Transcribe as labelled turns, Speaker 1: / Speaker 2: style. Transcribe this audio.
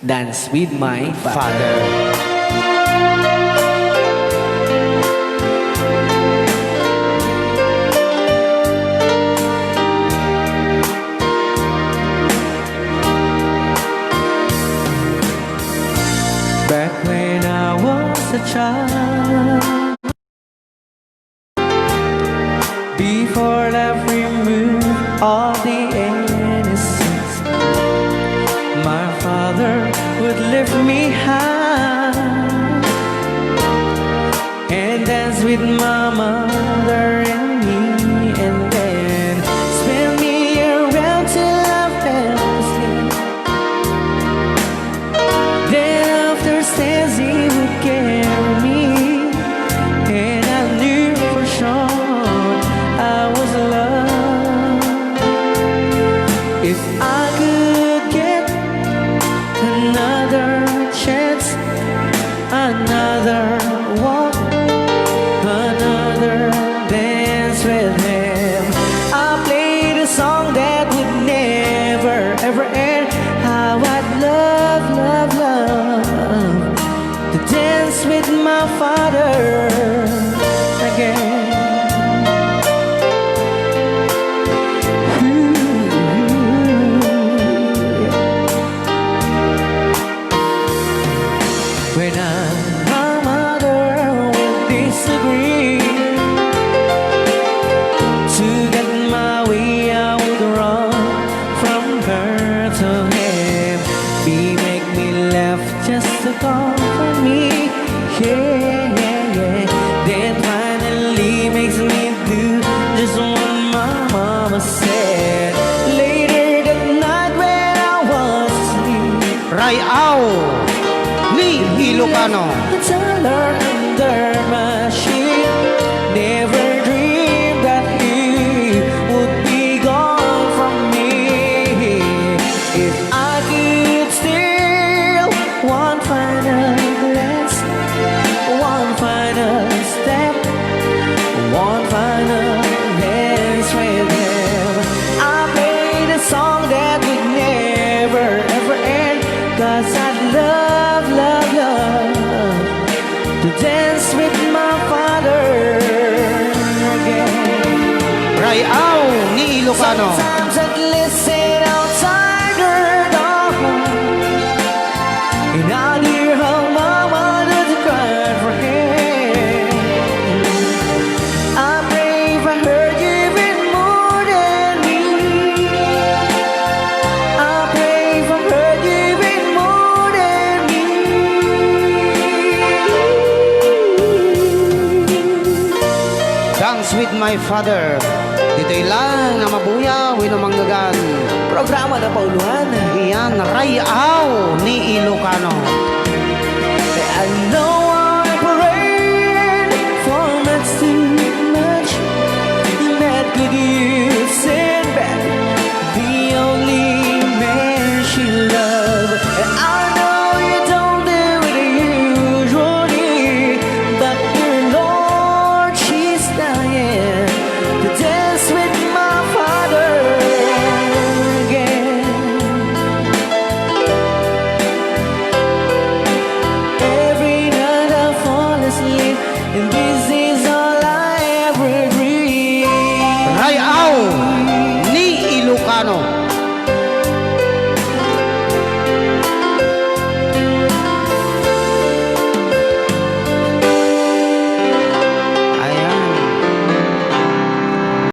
Speaker 1: Dance with my father. Back when I was a child, before life removed all the innocence, my father would lift me high and dance with my mother and me, and then spin me around till I fell asleep. Then after stands he would carry me, and I knew for sure I was loved. If I could get another chance, another walk, another dance with him, I played a song that would never ever end. How I'd love, love, love to dance with my father again. When my mother would disagree, to get my way I would run from her to him. He make me laugh just to comfort me, yeah, yeah, yeah. Then finally makes me do just what my mama said. Later that night when I was asleep,
Speaker 2: Rayaw ni Ilocano.
Speaker 1: dollar under my sheet, never dreamed that he would be gone from me. If I could steal one final glance, one final step, one final dance with him, I played a song that would never ever end. 'Cause I'd love, love, love to dance with my father again.
Speaker 2: Rayaw ni Ilocano.
Speaker 1: Sometimes I'd listen outside her door, and I'd hear how my mother cried for him. I pray for her even more than me. I pray for her even more than me.
Speaker 2: Dance with my father. Dito'y lang na mabuya, winumanggagan.
Speaker 1: Programa na pauluhan.
Speaker 2: Iyan, Rayaw ni Ilocano.